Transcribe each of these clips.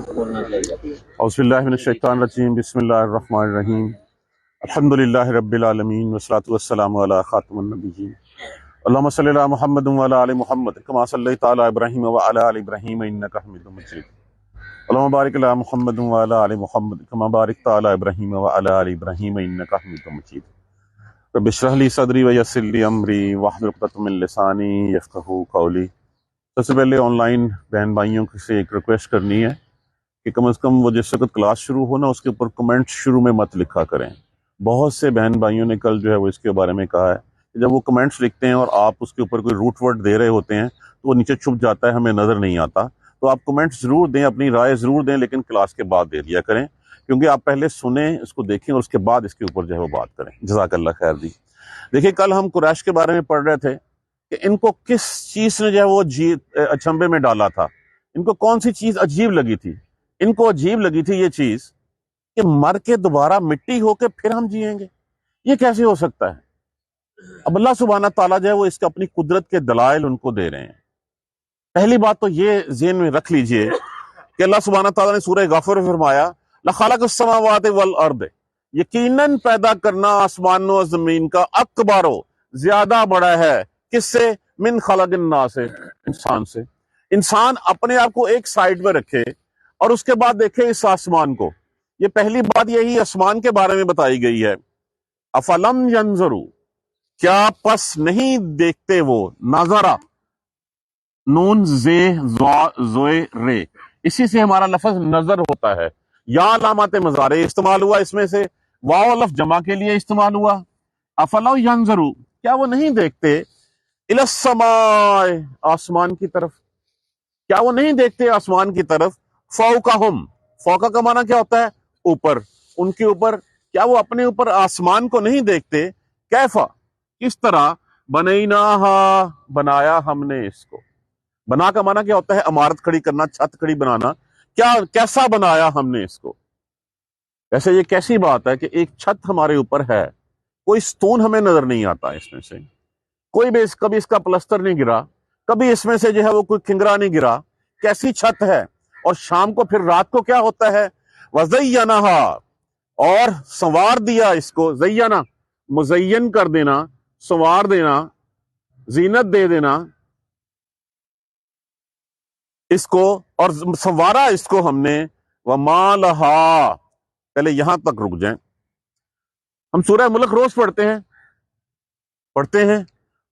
اعوذ باللہ من الشیطان الرجیم، بسم اللہ الرحمن الرحیم، الحمدللہ رب العالمین والصلاة والسلام علی خاتم النبیین، اللہم صلی علی محمد وعلی آل محمد کما صلیت علی ابراہیم وعلی آل ابراہیم انک حمید مجید، اللہم بارک علی محمد وعلی آل محمد کما بارکت علی ابراہیم وعلی آل ابراہیم انک حمید مجید، رب اشرح لی صدری ویسر لی امری واحلل عقدۃ من لسانی یفقہوا قولی۔ سب سے پہلے آن لائن بہن بھائیوں سے ایک ریکویسٹ کرنی ہے کہ کم از کم وہ جس وقت کلاس شروع ہو نا اس کے اوپر کمنٹ شروع میں مت لکھا کریں۔ بہت سے بہن بھائیوں نے کل جو ہے وہ اس کے بارے میں کہا ہے کہ جب وہ کمنٹس لکھتے ہیں اور آپ اس کے اوپر کوئی روٹ ورڈ دے رہے ہوتے ہیں تو وہ نیچے چھپ جاتا ہے، ہمیں نظر نہیں آتا۔ تو آپ کمنٹ ضرور دیں، اپنی رائے ضرور دیں، لیکن کلاس کے بعد دے دیا کریں، کیونکہ آپ پہلے سنیں، اس کو دیکھیں اور اس کے بعد اس کے اوپر جو ہے وہ بات کریں۔ جزاک اللہ خیر دی۔ دیکھیں کل ہم قریش کے بارے میں پڑھ رہے تھے کہ ان کو کس چیز نے جو ہے وہ اچھمبے میں ڈالا تھا، ان کو کون سی چیز عجیب لگی تھی۔ ان کو عجیب لگی تھی یہ چیز کہ مر کے دوبارہ مٹی ہو کے پھر ہم جئیں گے، یہ کیسے ہو سکتا ہے۔ اب اللہ سبحانہ تعالیٰ جو ہے وہ اس کا اپنی قدرت کے دلائل ان کو دے رہے ہیں۔ پہلی بات تو یہ ذہن میں رکھ لیجئے کہ اللہ سبحانہ تعالیٰ نے سورہ غافر میں فرمایا لَخَلَقَ السَّمَاوَاتِ وَالْأَرْضِ، یقیناً پیدا کرنا آسمان و زمین کا اکبر و زیادہ بڑا ہے، کس سے؟ من خلق الناس، انسان سے۔ انسان اپنے آپ کو ایک سائیڈ پہ رکھے اور اس کے بعد دیکھے اس آسمان کو۔ یہ پہلی بات یہی آسمان کے بارے میں بتائی گئی ہے۔ افلم ینظروا، کیا پس نہیں دیکھتے وہ، نظرہ نون زے زوئے رے، اسی سے ہمارا لفظ نظر ہوتا ہے۔ یا علامات مضارع استعمال ہوا، اس میں سے واو لفظ جمع کے لیے استعمال ہوا۔ افلم ینظروا، کیا وہ نہیں دیکھتے، الی السماء، آسمان کی طرف، کیا وہ نہیں دیکھتے آسمان کی طرف، فوقہم، فوقہ کا معنی کیا ہوتا ہے؟ اوپر، ان کے اوپر، کیا وہ اپنے اوپر آسمان کو نہیں دیکھتے؟ کیفا، کس طرح، بنیناہا، بنایا ہم نے اس کو۔ بنا کا معنی کیا ہوتا ہے؟ عمارت کھڑی کرنا، چھت کھڑی بنانا۔ کیسا بنایا ہم نے اس کو؟ ویسے یہ کیسی بات ہے کہ ایک چھت ہمارے اوپر ہے، کوئی ستون ہمیں نظر نہیں آتا اس میں سے، کوئی بھی کبھی اس کا پلسٹر نہیں گرا، کبھی اس میں سے جو ہے وہ کوئی کنگرا نہیں گرا، کیسی چھت ہے۔ اور شام کو پھر رات کو کیا ہوتا ہے؟ وَزَيَّنَهَا، اور سنوار دیا اس کو، زینا مزین کر دینا، سنوار دینا، زینت دے دینا اس کو، اور سنوارا اس کو ہم نے۔ وَمَا لَهَا، پہلے یہاں تک رک جائیں۔ ہم سورہ ملک روز پڑھتے ہیں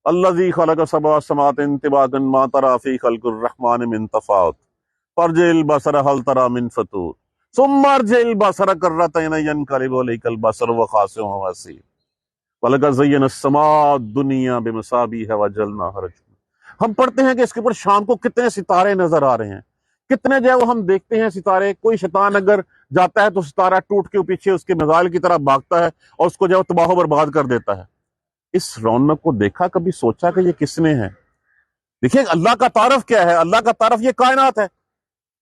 الذی خلق سبع سماوات طباقا ما تری فی خلق الرحمن من تفاوت فارجع البصر هل تری من فطور ثم ارجع البصر کرتین ینقلب الیک البصر وهو خاسئ وهو حسیر ولقد زینا السماء الدنیا بمصابیح وجعلناها رجوما۔ ہم پڑھتے ہیں کہ اس کے اوپر شام کو کتنے ستارے نظر آ رہے ہیں، کتنے جو ہے وہ ہم دیکھتے ہیں ستارے۔ کوئی شیطان اگر جاتا ہے تو ستارہ ٹوٹ کے پیچھے اس کے میزائل کی طرح بھاگتا ہے اور اس کو جو ہے تباہ و برباد کر دیتا ہے۔ اس رونق کو دیکھا، کبھی سوچا کہ یہ کس نے ہے؟ دیکھیں اللہ کا تعارف کیا ہے، اللہ کا تعارف یہ کائنات ہے،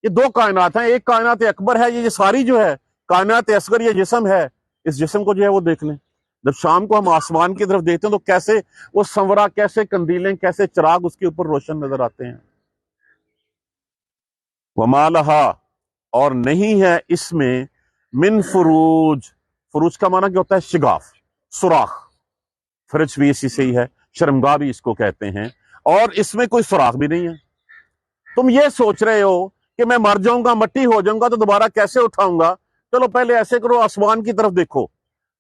یہ دو کائنات ہیں، ایک کائنات اکبر ہے، یہ ساری جو ہے کائنات اصغر یہ جسم ہے، اس جسم کو جو ہے وہ دیکھ لیں۔ جب شام کو ہم آسمان کی طرف دیکھتے ہیں تو کیسے وہ سنورا، کیسے کندیلیں، کیسے چراغ اس کے اوپر روشن نظر آتے ہیں۔ وَمَا لَهَا، اور نہیں ہے اس میں، من فروج، فروج کا معنی کیا ہوتا ہے؟ شگاف، سوراخ، فرج بھی اسی سے ہی ہے، شرمگاہ بھی اس کو کہتے ہیں، اور اس میں کوئی سوراخ بھی نہیں ہے۔ تم یہ سوچ رہے ہو کہ میں مر جاؤں گا، مٹی ہو جاؤں گا تو دوبارہ کیسے اٹھاؤں گا؟ چلو پہلے ایسے کرو، آسمان کی طرف دیکھو۔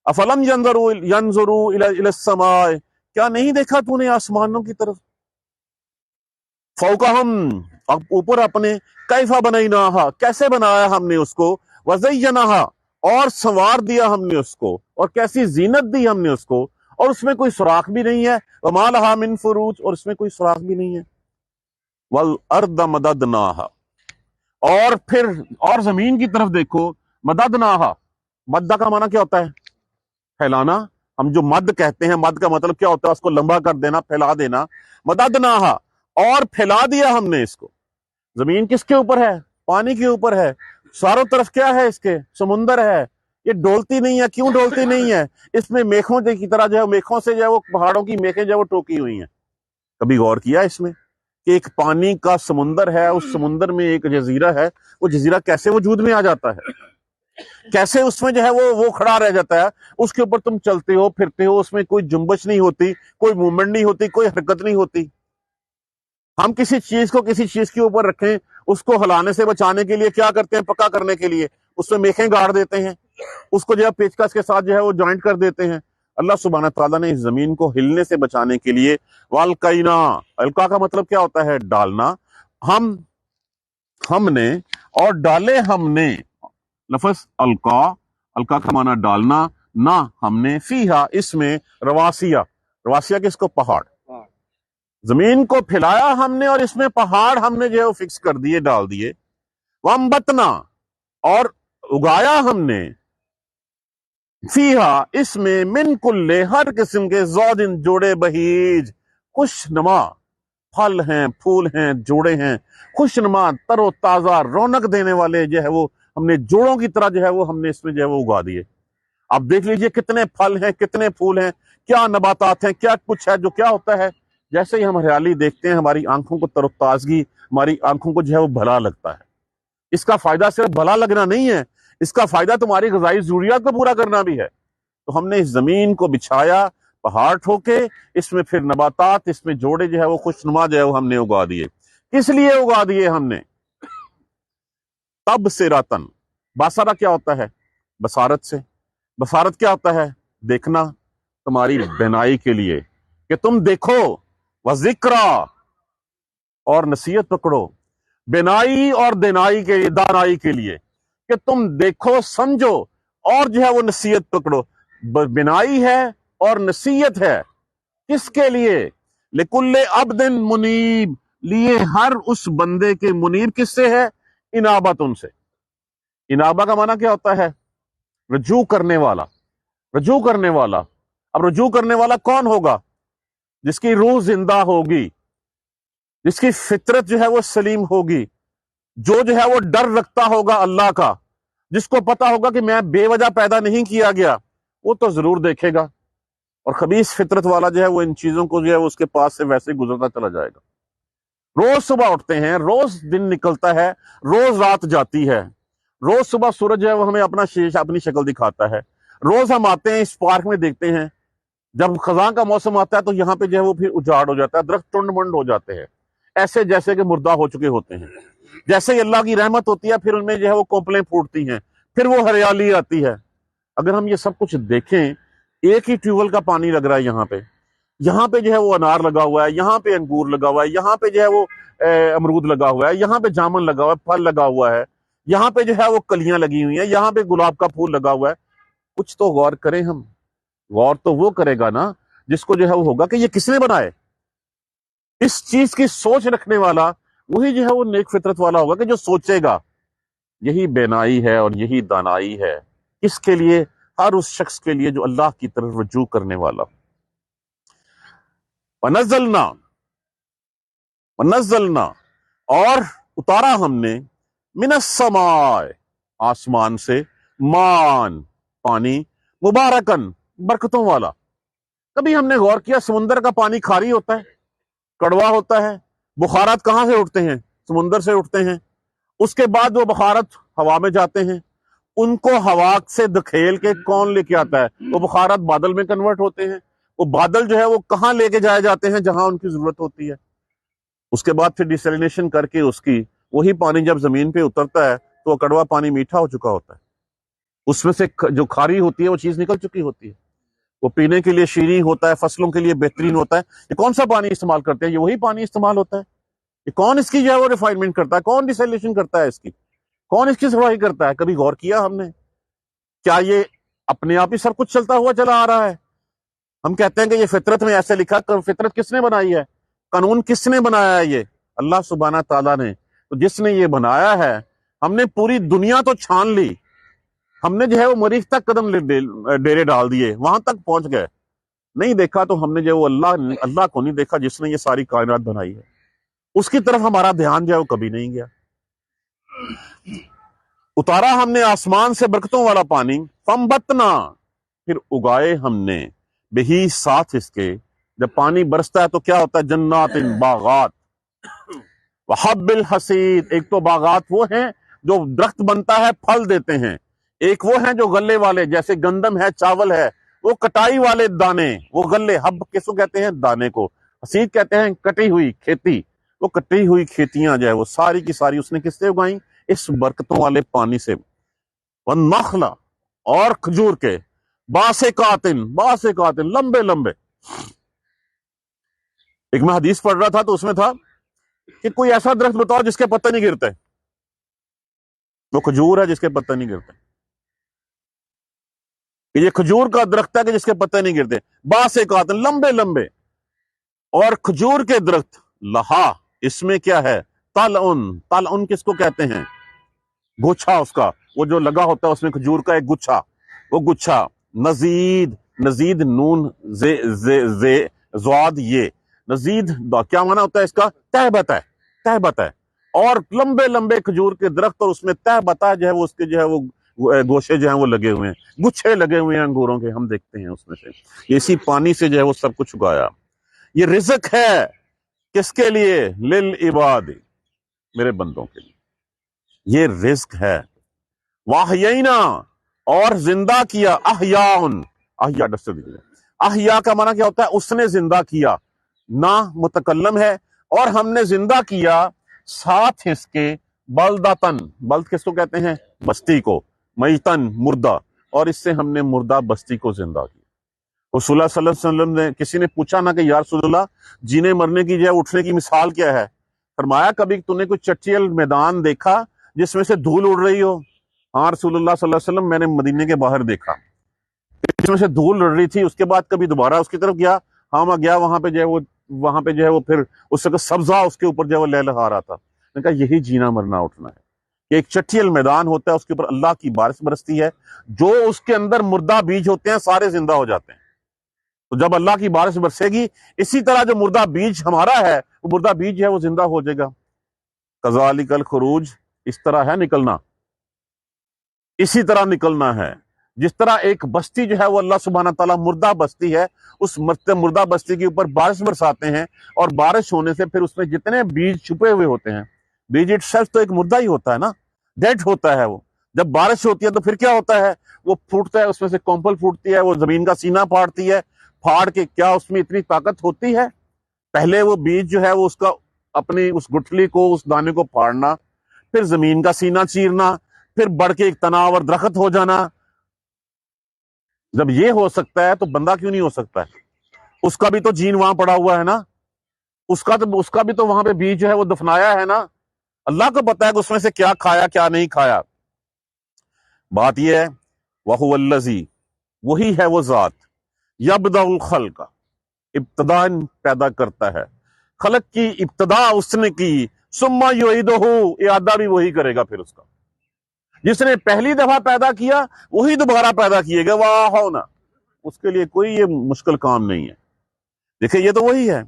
افلم ینظروا الی السماء، کیا نہیں دیکھا تو نے آسمانوں کی طرف؟ فوقہم، اب اوپر اپنے، کیفا بنیناہا، کیسے بنایا ہم نے اس کو، وزیناہا، اور سنوار دیا ہم نے اس کو، اور کیسی زینت دی ہم نے اس کو، اور اس میں کوئی سوراخ بھی نہیں ہے۔ وما لہا من فروج، اور اس میں کوئی سوراخ بھی نہیں ہے۔ والارض مددناہا، اور پھر اور زمین کی طرف دیکھو، مددناہا، مدہ کا معنی کیا ہوتا ہے؟ پھیلانا۔ ہم جو مد کہتے ہیں، مد کا مطلب کیا ہوتا ہے؟ اس کو لمبا کر دینا، پھیلا دینا۔ مددناہا، اور پھیلا دیا ہم نے اس کو۔ زمین کس کے اوپر ہے؟ پانی کے اوپر ہے۔ چاروں طرف کیا ہے؟ اس کے سمندر ہے۔ یہ ڈولتی نہیں ہے، کیوں ڈولتی نہیں ہے؟ اس میں میخوں کی طرح جو ہے، میخوں سے جو ہے وہ پہاڑوں کی میخیں جو ہے وہ ٹوکی ہوئی ہیں۔ کبھی غور کیا اس میں کہ ایک پانی کا سمندر ہے، اس سمندر میں ایک جزیرہ ہے، وہ جزیرہ کیسے وجود میں آ جاتا ہے، کیسے اس میں جو ہے وہ کھڑا رہ جاتا ہے، اس کے اوپر تم چلتے ہو پھرتے ہو، اس میں کوئی جنبش نہیں ہوتی، کوئی موومنٹ نہیں ہوتی، کوئی حرکت نہیں ہوتی۔ ہم کسی چیز کو کسی چیز کے اوپر رکھیں، اس کو ہلانے سے بچانے کے لیے کیا کرتے ہیں، پکا کرنے کے لیے اس میں میخیں گاڑ دیتے ہیں، اس کو جو ہے پیچکس کے ساتھ جو ہے وہ جوائنٹ کر دیتے ہیں۔ اللہ سبحانہ تعالیٰ نے اس زمین کو ہلنے سے بچانے کے لیے والقینا، القا کا مطلب کیا ہوتا ہے، ڈالنا، ہم نے اور ڈالے ہم نے، لفظ القا کا معنی ڈالنا، نہ ہم نے، فیہا اس میں، رواسیہ کس کو، پہاڑ، زمین کو پھیلایا ہم نے اور اس میں پہاڑ ہم نے جو ہے وہ فکس کر دیے، ڈال دیے، وانبتنا اور اگایا ہم نے، فیہا اس میں، من کل ہر قسم کے، زوجن جوڑے، بہیج خوش نما، پھل ہیں، پھول ہیں، جوڑے ہیں، خوش نما، تر و تازہ، رونق دینے والے جو ہے وہ ہم نے جوڑوں کی طرح جو ہے وہ ہم نے اس میں جو ہے وہ اگا دیے۔ آپ دیکھ لیجئے کتنے پھل ہیں، کتنے پھول ہیں، کیا نباتات ہیں، کیا کچھ ہے جو کیا ہوتا ہے، جیسے ہی ہم ہریالی دیکھتے ہیں ہماری آنکھوں کو تر و تازگی، ہماری آنکھوں کو جو ہے وہ بھلا لگتا ہے۔ اس کا فائدہ صرف بھلا لگنا نہیں ہے، اس کا فائدہ تمہاری غذائی ضروریات کو پورا کرنا بھی ہے۔ تو ہم نے اس زمین کو بچھایا، پہاڑ ٹھوکے، اس میں پھر نباتات، اس میں جوڑے جو ہے وہ خوشنما جو ہے وہ ہم نے اگا دیے۔ کس لیے اگا دیے ہم نے؟ تب سے راتن، باسارہ کیا ہوتا ہے، بصارت سے، بصارت کیا ہوتا ہے، دیکھنا، تمہاری بینائی کے لیے، کہ تم دیکھو، وذکرا اور نصیحت پکڑو، بینائی اور دینائی کے لیے، دانائی کے لیے، کہ تم دیکھو، سمجھو اور جو ہے وہ نصیحت پکڑو۔ بینائی ہے اور نصیحت ہے، کس کے لیے؟ لکل عبد منیب، لیے ہر اس بندے کے، منیب کس سے ہے، انابت، ان سے۔ انابہ کا معنی کیا ہوتا ہے، رجوع کرنے والا، رجوع کرنے والا۔ اب رجوع کرنے والا کون ہوگا؟ جس کی روح زندہ ہوگی، جس کی فطرت جو ہے وہ سلیم ہوگی، جو ہے وہ ڈر رکھتا ہوگا اللہ کا، جس کو پتا ہوگا کہ میں بے وجہ پیدا نہیں کیا گیا، وہ تو ضرور دیکھے گا۔ اور خبیث فطرت والا جو ہے وہ ان چیزوں کو جو ہے اس کے پاس سے ویسے گزرتا چلا جائے گا۔ روز صبح اٹھتے ہیں، روز دن نکلتا ہے، روز رات جاتی ہے، روز صبح سورج جو ہے وہ ہمیں اپنی شکل دکھاتا ہے، روز ہم آتے ہیں اس پارک میں دیکھتے ہیں، جب خزاں کا موسم آتا ہے تو یہاں پہ جو ہے وہ پھر اجاڑ ہو جاتا ہے، درخت ٹنڈ منڈ ہو جاتے ہیں، ایسے جیسے کہ مردہ ہو چکے ہوتے ہیں۔ جیسے ہی اللہ کی رحمت ہوتی ہے پھر ان میں جو ہے وہ کوپلیں پھوٹتی ہیں، پھر وہ ہریالی آتی ہے۔ اگر ہم یہ سب کچھ دیکھیں، ایک ہی ٹیوبل کا پانی لگ رہا ہے یہاں پہ جو ہے وہ انار لگا ہوا ہے، یہاں پہ انگور لگا ہوا ہے، یہاں پہ جو ہے وہ امرود لگا ہوا ہے، یہاں پہ جامن لگا ہوا ہے، پھل لگا ہوا ہے، یہاں پہ جو ہے وہ کلیاں لگی ہوئی ہیں، یہاں پہ گلاب کا پھول لگا ہوا ہے۔ کچھ تو غور کریں ہم، غور تو وہ کرے گا نا جس کو جو ہے وہ ہوگا کہ یہ کس نے بنائے۔ اس چیز کی سوچ رکھنے والا وہی جو ہے وہ نیک فطرت والا ہوگا کہ جو سوچے گا۔ یہی بینائی ہے اور یہی دانائی ہے، کس کے لیے؟ ہر اس شخص کے لیے جو اللہ کی طرف رجوع کرنے والا۔ وَنَزَّلْنَا اور اتارا ہم نے، من السماء آسمان سے، مان پانی، مبارکن برکتوں والا۔ کبھی ہم نے غور کیا سمندر کا پانی کھاری ہوتا ہے، کڑوا ہوتا ہے؟ بخارات کہاں سے اٹھتے ہیں؟ سمندر سے اٹھتے ہیں۔ اس کے بعد وہ بخارات ہوا میں جاتے ہیں، ان کو ہوا سے دکھیل کے کون لے کے آتا ہے؟ وہ بخارات بادل میں کنورٹ ہوتے ہیں۔ وہ بادل جو ہے وہ کہاں لے کے جائے جاتے ہیں؟ جہاں ان کی ضرورت ہوتی ہے۔ اس کے بعد پھر ڈیسیلینیشن کر کے اس کی، وہی پانی جب زمین پہ اترتا ہے تو وہ کڑوا پانی میٹھا ہو چکا ہوتا ہے، اس میں سے جو کھاری ہوتی ہے وہ چیز نکل چکی ہوتی ہے، وہ پینے کے لیے شیریں ہوتا ہے، فصلوں کے لیے بہترین ہوتا ہے۔ یہ کون سا پانی استعمال کرتے ہیں؟ یہ وہی پانی استعمال ہوتا ہے۔ یہ کون اس کی جو ہے وہ ریفائنمنٹ کرتا ہے؟ کون ڈیسیلینیشن کرتا ہے اس کی؟ کون اس کی صفائی کرتا ہے؟ کبھی غور کیا ہم نے؟ کیا یہ اپنے آپ ہی سب کچھ چلتا ہوا چلا آ رہا ہے؟ ہم کہتے ہیں کہ یہ فطرت میں ایسے لکھا، فطرت کس نے بنائی ہے؟ قانون کس نے بنایا ہے؟ یہ اللہ سبحانہ تعالیٰ نے۔ تو جس نے یہ بنایا ہے، ہم نے پوری دنیا تو چھان لی، ہم نے جو ہے وہ مریخ تک قدم ڈیرے ڈال دیے، وہاں تک پہنچ گئے، نہیں دیکھا تو ہم نے جو وہ اللہ کو نہیں دیکھا جس نے یہ ساری کائنات بنائی ہے، اس کی طرف ہمارا دھیان جو ہے وہ کبھی نہیں گیا۔ اتارا ہم نے آسمان سے برکتوں والا پانی، فنبتنا پھر اگائے ہم نے، بہی ساتھ اس کے، جب پانی برستا ہے تو کیا ہوتا ہے؟ جنات، باغات، وحب الحصید، ایک تو باغات وہ ہیں جو درخت بنتا ہے پھل دیتے ہیں، ایک وہ ہیں جو غلے والے، جیسے گندم ہے، چاول ہے، وہ کٹائی والے دانے، وہ غلے، حب کس کو کہتے ہیں؟ دانے کو۔ حصید کہتے ہیں کٹی ہوئی کھیتی، وہ کٹی ہوئی کھیتیاں جو ہے وہ ساری کی ساری اس نے کس سے اگائیں؟ اس برکتوں والے پانی سے۔ والنخل، اور کھجور کے، باسقاتن لمبے لمبے۔ ایک میں حدیث پڑھ رہا تھا تو اس میں تھا کہ کوئی ایسا درخت بتاؤ جس کے پتے نہیں گرتے، وہ کھجور ہے جس کے پتے نہیں گرتے، کہ یہ کھجور کا درخت ہے کہ جس کے پتے نہیں گرتے، باسقاتن لمبے لمبے، اور کھجور کے درخت، لہا، اس میں کیا ہے؟ تلعن کس کو کہتے ہیں؟ گچھا، اس کا وہ جو لگا ہوتا ہے اس میں کھجور کا ایک گچھا، وہ گچھا، نزید، نزید نون زے زے زے زواد یہ نزید کیا معنی ہوتا ہے اس کا؟ تہبت ہے، تہبت ہے، اور لمبے لمبے کھجور کے درخت، اور اس میں تہبتا جو ہے وہ اس کے جو ہے وہ گوشے جو ہیں وہ لگے ہوئے ہیں، گچھے لگے ہوئے ہیں انگوروں کے، ہم دیکھتے ہیں اس میں سے اسی پانی سے جو ہے وہ سب کچھ اگایا۔ یہ رزق ہے کس کے لیے؟ للعباد، میرے بندوں کے لیے یہ رزق ہے۔ واحیینا، اور زندہ کیا، احیا ڈسٹر دیجیے، احیا کا معنی کیا ہوتا ہے؟ اس نے زندہ کیا، نہ متکلم ہے، اور ہم نے زندہ کیا ساتھ اس کے بلدتن، بلد کس کو کہتے ہیں؟ بستی کو، میتن مردہ، اور اس سے ہم نے مردہ بستی کو زندہ کیا۔ رسول اللہ صلی اللہ علیہ وسلم نے، کسی نے پوچھا نا کہ یا رسول اللہ جینے مرنے کی جو ہے اٹھنے کی مثال کیا ہے؟ فرمایا کبھی تو نے کوئی چٹیل میدان دیکھا جس میں سے دھول اڑ رہی ہو؟ ہاں رسول اللہ صلی اللہ علیہ وسلم میں نے مدینے کے باہر دیکھا، اس میں سے دھول اڑ رہی تھی، اس کے بعد کبھی دوبارہ اس کی طرف گیا؟ ہاں میں گیا، وہاں پہ جو ہے وہ پھر اس کا سبزہ اس کے اوپر جو ہے وہ لہلہا رہا تھا۔ میں نے کہا یہی جینا مرنا اٹھنا ہے کہ ایک چٹیل میدان ہوتا ہے، اس کے اوپر اللہ کی بارش برستی ہے، جو اس کے اندر مردہ بیج ہوتے ہیں سارے زندہ ہو جاتے ہیں۔ تو جب اللہ کی بارش برسے گی، اسی طرح جو مردہ بیج ہمارا ہے، وہ مردہ بیج جو ہے وہ زندہ ہو جائے گا۔ کذالک الخروج، اس طرح ہے نکلنا، اسی طرح نکلنا ہے، جس طرح ایک بستی جو ہے وہ اللہ سبحانہ تعالیٰ مردہ بستی ہے، اس مردہ بستی کے اوپر بارش برساتے ہیں، اور بارش ہونے سے پھر اس میں جتنے بیج چھپے ہوئے ہوتے ہیں، بیج اٹ سیلف تو ایک مردہ ہی ہوتا ہے نا، ڈیڈ ہوتا ہے وہ، جب بارش ہوتی ہے تو پھر کیا ہوتا ہے؟ وہ پھوٹتا ہے، اس میں سے کومپل پھوٹتی ہے، وہ زمین کا سینہ پھاڑتی ہے، پھاڑ کے کیا اس میں اتنی طاقت ہوتی ہے؟ پہلے وہ بیج جو ہے وہ اس کا اپنی اس گٹھلی کو، اس دانے کو پھاڑنا، پھر زمین کا سینہ چیرنا، پھر بڑھ کے ایک تناور درخت ہو جانا۔ جب یہ ہو سکتا ہے تو بندہ کیوں نہیں ہو سکتا ہے؟ اس کا بھی تو جین وہاں پڑا ہوا ہے نا، اس کا بھی تو وہاں پہ بیج جو ہے وہ دفنایا ہے نا، اللہ کو پتا ہے کہ اس میں سے کیا کھایا کیا نہیں کھایا۔ بات یہ ہے وَهُوَ الَّذِي، وہی ہے وہ ذات، یبدأ الخلق، ابتدا پیدا کرتا ہے، خلق کی ابتدا اس نے کی، ثم یعیدہ، اعادہ بھی وہی کرے گا، پھر اس کا جس نے پہلی دفعہ پیدا کیا وہی دوبارہ پیدا کیے گا، واہ ہونا، اس کے لیے کوئی یہ مشکل کام نہیں ہے۔ دیکھیں یہ تو وہی ہے۔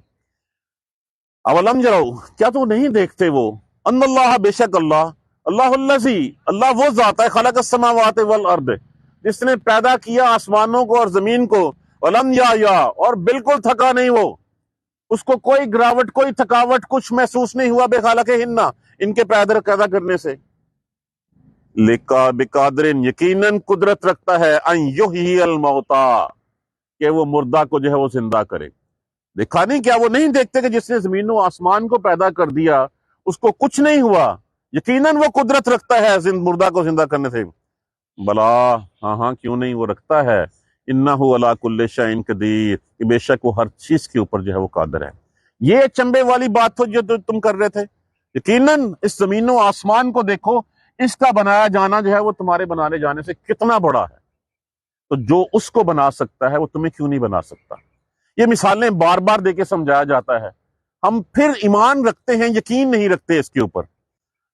اولم جرو، کیا تو نہیں دیکھتے وہ، ان اللہ، بے شک اللہ، اللہ الذی، اللہ وہ ذات ہے، خلق السماوات والارض، جس نے پیدا کیا آسمانوں کو اور زمین کو، ولم یا اور بالکل تھکا نہیں وہ، اس کو کوئی گراوٹ کوئی تھکاوٹ کچھ محسوس نہیں ہوا، بے خالق ہننا، ان کے پیدا کرنے سے، لکا بقادرن، یقیناً قدرت رکھتا ہے، ان یحیی الموتا، کہ وہ مردہ کو جو ہے وہ زندہ کرے۔ دیکھا نہیں کیا وہ نہیں دیکھتے کہ جس نے زمین و آسمان کو پیدا کر دیا اس کو کچھ نہیں ہوا؟ یقیناً وہ قدرت رکھتا ہے مردہ کو زندہ کرنے سے۔ بلا، ہاں کیوں نہیں، وہ رکھتا ہے، انہ علی کل شیء قدیر، کہ بے شک وہ ہر چیز کے اوپر جو ہے وہ قادر ہے۔ یہ چمبے والی بات تو جو تم کر رہے تھے، یقیناً اس زمین و آسمان کو دیکھو، اس کا بنایا جانا جو ہے وہ تمہارے بنانے جانے سے کتنا بڑا ہے، تو جو اس کو بنا سکتا ہے وہ تمہیں کیوں نہیں بنا سکتا؟ یہ مثالیں بار بار دے کے سمجھایا جاتا ہے، ہم پھر ایمان رکھتے ہیں، یقین نہیں رکھتے اس کے اوپر۔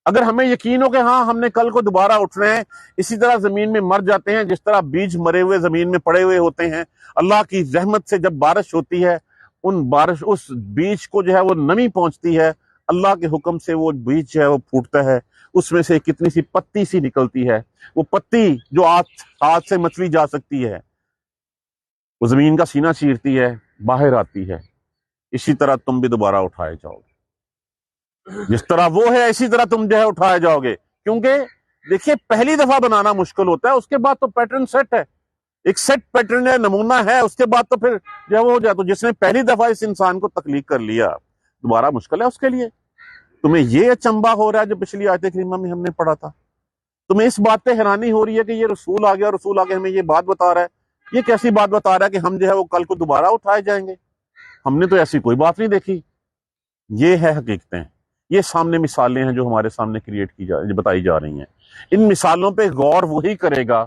اگر ہمیں یقین ہو کہ ہاں ہم نے کل کو دوبارہ اٹھنا ہے، اسی طرح زمین میں مر جاتے ہیں، جس طرح بیج مرے ہوئے زمین میں پڑے ہوئے ہوتے ہیں، اللہ کی رحمت سے جب بارش ہوتی ہے، اس بیج کو جو ہے وہ نمی پہنچتی ہے، اللہ کے حکم سے وہ بیج جو ہے وہ پھوٹتا ہے، اس میں سے کتنی سی پتی سی نکلتی ہے، وہ پتی جو ہاتھ سے مچلی جا سکتی ہے، وہ زمین کا سینہ چیرتی ہے، باہر آتی ہے، اسی طرح تم بھی دوبارہ اٹھائے جاؤ گے۔ جس طرح وہ ہے اسی طرح تم جو ہے اٹھائے جاؤ گے. کیونکہ دیکھیے پہلی دفعہ بنانا مشکل ہوتا ہے، اس کے بعد تو پیٹرن سیٹ ہے، ایک سیٹ پیٹرن ہے، نمونہ ہے، اس کے بعد تو پھر جو ہے وہ ہو جائے. تو جس نے پہلی دفعہ اس انسان کو تخلیق کر لیا دوبارہ مشکل ہے اس کے لیے. تمہیں یہ اچنبا ہو رہا ہے جو پچھلی آیت کریمہ میں ہم نے پڑھا تھا، تمہیں اس بات پہ حیرانی ہو رہی ہے کہ یہ رسول آ گیا، رسول آگے ہمیں یہ بات بتا رہا ہے، یہ کیسی بات بتا رہا ہے کہ ہم جو ہے وہ کل کو دوبارہ اٹھائے جائیں گے. ہم نے تو ایسی کوئی بات نہیں دیکھی. یہ ہے حقیقتیں، یہ سامنے مثالیں ہیں جو ہمارے سامنے کریٹ بتائی جا رہی ہیں. ان مثالوں پہ غور وہی کرے گا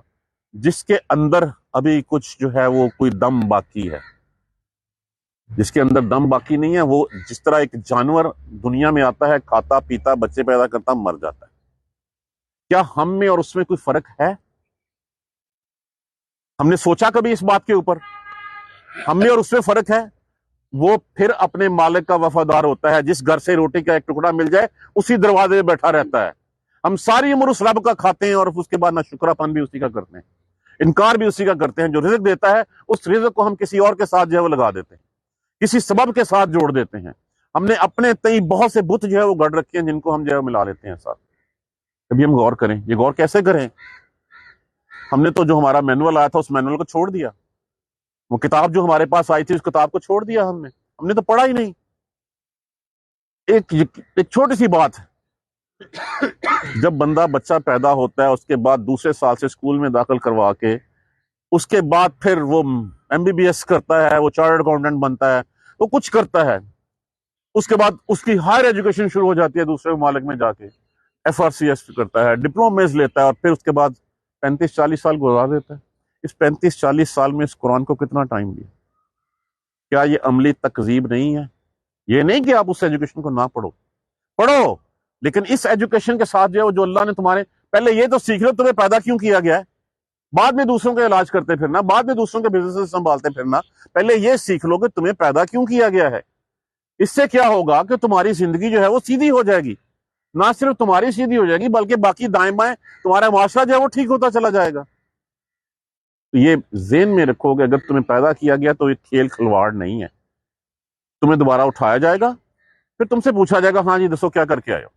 جس کے اندر ابھی کچھ جو ہے وہ کوئی دم باقی ہے. جس کے اندر دم باقی نہیں ہے، وہ جس طرح ایک جانور دنیا میں آتا ہے، کھاتا پیتا بچے پیدا کرتا مر جاتا ہے. کیا ہم میں اور اس میں کوئی فرق ہے؟ ہم نے سوچا کبھی اس بات کے اوپر؟ ہم میں اور اس میں فرق ہے. وہ پھر اپنے مالک کا وفادار ہوتا ہے. جس گھر سے روٹی کا ایک ٹکڑا مل جائے اسی دروازے میں بیٹھا رہتا ہے. ہم ساری عمر اس رب کا کھاتے ہیں اور اس کے بعد نہ شکراپن بھی اسی کا کرتے ہیں، انکار بھی اسی کا کرتے ہیں. جو رزق دیتا ہے اس رزق کو ہم کسی اور کے ساتھ جو ہے وہ لگا دیتے ہیں، کسی سبب کے ساتھ جوڑ دیتے ہیں. ہم نے اپنے تئی بہت سے بت جو ہے وہ گڑ رکھے ہیں جن کو ہم جو ہے ملا لیتے ہیں ساتھ. کبھی ہم غور کریں، یہ غور کیسے کریں؟ ہم نے تو جو ہمارا مینول آیا تھا اس مینول کو چھوڑ دیا. وہ کتاب جو ہمارے پاس آئی تھی اس کتاب کو چھوڑ دیا ہم نے تو پڑھا ہی نہیں. ایک چھوٹی سی بات ہے، جب بندہ بچہ پیدا ہوتا ہے اس کے بعد دوسرے سال سے اسکول میں داخل کروا کے اس کے بعد پھر وہ MBBS کرتا ہے، وہ چارٹرڈ اکاؤنٹنٹ بنتا ہے، وہ کچھ کرتا ہے. اس کے بعد اس کی ہائر ایجوکیشن شروع ہو جاتی ہے دوسرے ممالک میں جا کے، FRCS کرتا ہے، ڈپلومیز لیتا ہے، اور پھر اس کے بعد 35-40 سال گزار دیتا ہے. اس 35-40 سال میں اس قرآن کو کتنا ٹائم دیا؟ کیا یہ عملی تکذیب نہیں ہے؟ یہ نہیں کہ آپ اس ایجوکیشن کو نہ پڑھو، لیکن اس ایجوکیشن کے ساتھ جو اللہ نے تمہارے پہلے یہ تو سیکھ لو تمہیں پیدا کیوں کیا گیا ہے، بعد میں دوسروں کا علاج کرتے پھرنا، بعد میں دوسروں کے بزنس سنبھالتے پھرنا. پہلے یہ سیکھ لو کہ تمہیں پیدا کیوں کیا گیا ہے. اس سے کیا ہوگا کہ تمہاری زندگی جو ہے وہ سیدھی ہو جائے گی. نہ صرف تمہاری سیدھی ہو جائے گی بلکہ باقی دائیں بائیں تمہارا معاشرہ جو ہے وہ ٹھیک ہوتا چلا جائے گا. تو یہ ذہن میں رکھو کہ اگر تمہیں پیدا کیا گیا تو یہ کھیل کھلواڑ نہیں ہے. تمہیں دوبارہ اٹھایا جائے گا، پھر تم سے پوچھا جائے گا ہاں جی دسو کیا کر کے آئے ہو.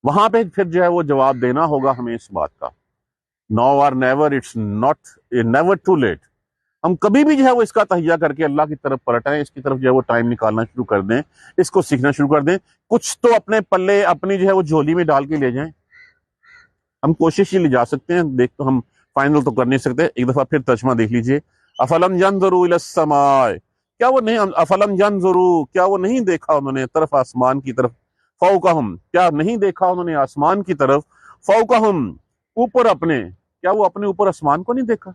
وہاں پہ پھر جو ہے وہ جواب دینا ہوگا ہمیں اس بات کا. Now or never, it's never too late. ہم کبھی بھی جو ہے وہ اس کا تہیہ کر کے اللہ کی طرف پلٹیں، اس کی طرف جو ہے وہ ٹائم نکالنا شروع کر دیں، اس کو سیکھنا شروع کر دیں. کچھ تو اپنے پلے اپنی جو ہے وہ جھولی میں ڈال کے لے جائیں. ہم کوشش ہی لے جا سکتے ہیں، دیکھ تو ہم فائنل تو کر نہیں سکتے. ایک دفعہ پھر ترجمہ دیکھ لیجئے. افلم ينظروا الى السماء، کیا وہ نہیں، افلم ينظروا، کیا وہ نہیں دیکھا انہوں نے طرف آسمان کی طرف، فوقہم، کیا نہیں دیکھا انہوں نے آسمان کی طرف، فوقہم، اوپر اپنے، کیا وہ اپنے اوپر آسمان کو نہیں دیکھا؟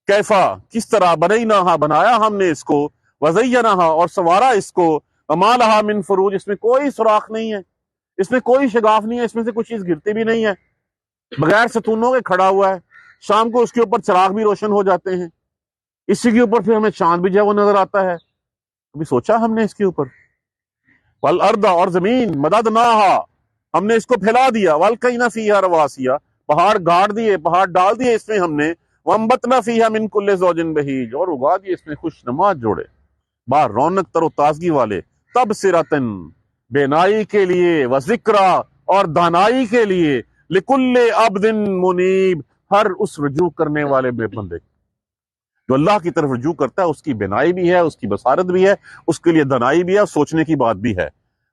کیفا، کس طرح، بنیناہا، بنایا ہم نے اس کو، وزیناہا، اور سوارا اس کو، وما لہا من فروج، اس میں کوئی سوراخ نہیں ہے، اس میں کوئی شگاف نہیں ہے، اس میں سے کچھ چیز گرتی بھی نہیں ہے، بغیر ستونوں کے کھڑا ہوا ہے. شام کو اس کے اوپر چراغ بھی روشن ہو جاتے ہیں، اسی کے اوپر پھر ہمیں چاند بھی جو ہے وہ نظر آتا ہے. ابھی سوچا ہم نے اس کے اوپر؟ والارض، اور زمین، مددناہا، ہم نے اس کو پھیلا دیا، والقینا فیہا رواسیا، پہاڑ گاڑ دیے، پہاڑ ڈال دیے اس میں ہم نے، وانبتنا فیہا من کل زوج بہیج، اور اگا دیے اس میں خوش نما جوڑے با رونق تر و تازگی والے، تبصرتن، بینائی کے لیے، وذکرا، اور دانائی کے لیے، لکل عبد منیب، ہر اس رجوع کرنے والے بے بندے جو اللہ کی طرف رجوع کرتا ہے اس کی بینائی بھی ہے، اس کی بصارت بھی ہے، اس کے لیے دانائی بھی ہے، سوچنے کی بات بھی ہے.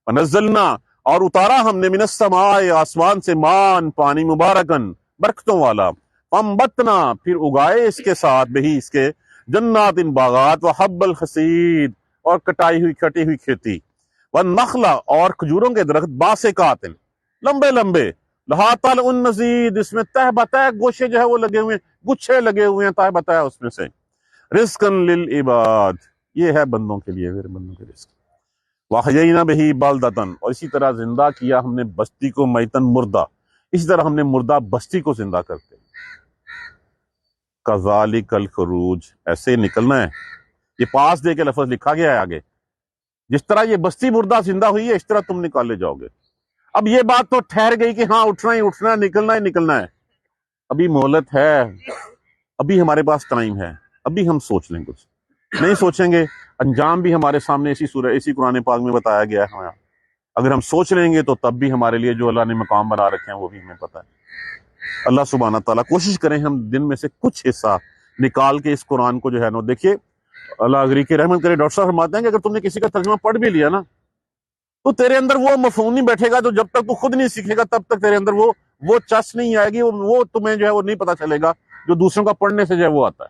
ونزلنا، اور اتارا ہم نے، من السماء، آسمان سے، مان، پانی، مبارکن، برکتوں والا، فانبتنا، پھر اگائے اس کے ساتھ، بہی اس کے، جنات، باغات، وحب الحصید، اور کٹائی ہوئی کٹی ہوئی کھیتی، والنخل، اور کھجوروں کے درخت، باسقات، لمبے لمبے، لہا طلع نضید، اس میں تہ بتہ گوشے جو ہے وہ لگے ہوئے ہیں، گچھے لگے ہوئے ہیں تہ بتہ اس میں سے، رزقا للعباد، یہ ہے بندوں کے لیے، میرے بندوں کے رزق. وَأَحْيَيْنَا بِهِ بَلْدَةً، اور اسی طرح زندہ کیا ہم نے بستی کو، میتن، مردہ، اسی طرح ہم نے مردہ بستی کو زندہ کرتے. کذالک الخروج، ایسے نکلنا ہے. یہ پاس دے کے لفظ لکھا گیا ہے آگے، جس طرح یہ بستی مردہ زندہ ہوئی ہے اس طرح تم نکالے جاؤ گے. اب یہ بات تو ٹھہر گئی کہ ہاں اٹھنا ہی اٹھنا ہے، نکلنا ہی نکلنا ہے. ابھی مہلت ہے، ابھی ہمارے پاس ٹائم ہے، ابھی ہم سوچ لیں. کچھ نہیں سوچیں گے، انجام بھی ہمارے سامنے اسی قرآن پاک میں بتایا گیا ہے. اگر ہم سوچ لیں گے تو تب بھی ہمارے لیے جو اللہ نے مقام بنا رکھے ہیں وہ بھی ہمیں پتہ ہے۔ اللہ سبحانہ تعالیٰ کوشش کریں ہم دن میں سے کچھ حصہ نکال کے اس قرآن کو جو ہے نا دیکھیے، اللہ اگری کی رحمت کرے، ڈاکٹر صاحب فرماتے ہیں کہ اگر تم نے کسی کا ترجمہ پڑھ بھی لیا نا تو تیرے اندر وہ مفہوم نہیں بیٹھے گا، تو جب تک تو خود نہیں سیکھے گا تب تک تیرے اندر وہ چس نہیں آئے گی، وہ تمہیں جو ہے وہ نہیں پتا چلے گا جو دوسروں کا پڑھنے سے جو ہے وہ آتا ہے۔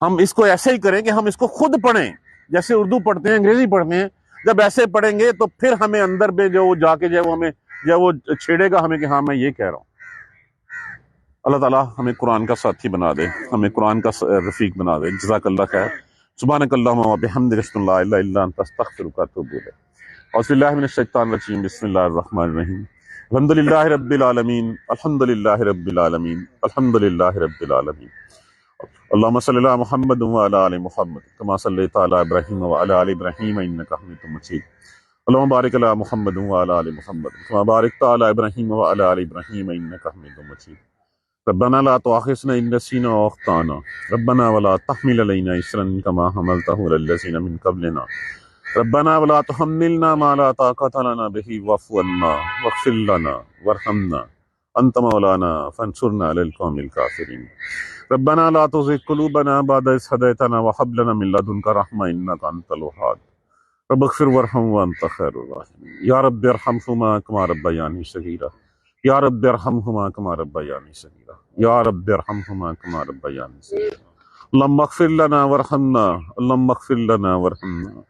ہم اس کو ایسے ہی کریں کہ ہم اس کو خود پڑھیں، جیسے اردو پڑھتے ہیں، انگریزی پڑھتے ہیں۔ جب ایسے پڑھیں گے تو پھر ہمیں اندر پہ جو وہ جا کے جو ہے وہ ہمیں جو ہے وہ چھیڑے گا ہمیں کہ ہاں میں یہ کہہ رہا ہوں۔ اللہ تعالیٰ ہمیں قرآن کا ساتھی بنا دے، ہمیں قرآن کا رفیق بنا دے۔ جزاک اللہ خیر۔ سبحانک اللہم و بحمدک، اشہد ان لا الہ الا انت، استغفرک و اتوب الیک۔ اعوذ باللہ من الشیطان الرجیم، بسم اللہ الرحمن الرحیم۔ الحمد للہ رب العالمین، الحمد للہ رب العالمین، الحمد للہ رب العالمین۔ اللہم صلی علی محمد وعلی آل محمد کما صلیت علی ابراہیم وعلی آل ابراہیم انک حمید مجید۔ اللہم بارک علی محمد وعلی آل محمد کما بارکت علی ابراہیم وعلی آل ابراہیم انک حمید مجید۔ ربنا لا تؤاخذنا ان نسینا او اخطانا ربنا ولا تحمل علینا اصرا کما حملته علی الذین من قبلنا ربنا ولا تحملنا ما لا طاقت لنا به واعف عنا واغفر لنا وارحمنا انت مولانا فانصرنا على القوم الكافرین۔ ربنا لا تزغ قلوبنا بعد إذ هديتنا وهب لنا من لدنك رحمة إنك أنت الوهاب رب اغفر وارحم وأنت خير الراحمين۔ یا رب ارحمهما كما ربياني صغيرا، یا رب ارحمهما كما ربياني صغيرا، یا رب ارحمهما كما ربياني صغيرا۔ اللهم اغفر لنا وارحمنا، اللهم اغفر لنا وارحمنا،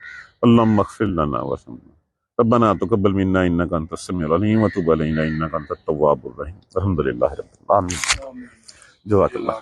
اللهم اغفر لنا وارحمنا۔ ربنا تقبل منا إنك أنت السميع العليم وتب علينا إنك أنت التواب الرحيم۔ الحمد لله رب العالمين۔ جزاک اللہ۔